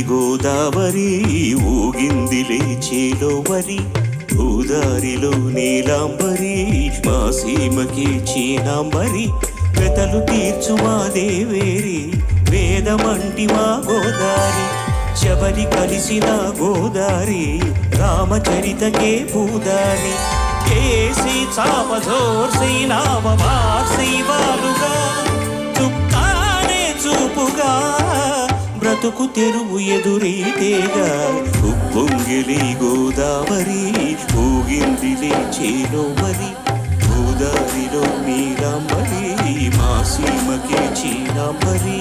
గోదావరి ఊగిందిలే చేలోవరి గోదారిలో నీలాంబరి మా సీమకి చీనాంబరి వెతలు తీర్చు మా దేవేరి వేదమంటి మా గోదారి శబరి కలిసిన గోదారి రామచరితకే పూదారి కేసి చాపజోర్సి నామవార్సి వాలుగా చుక్కానే చూపుగా బ్రతుకు తెరువు ఎదురీతేగా ఉప్పొంగిలి గోదావరి ఊగిందిలే చేలోవరి గోదారిలో నీలాంబరి మా సీమకే చీనాంబరి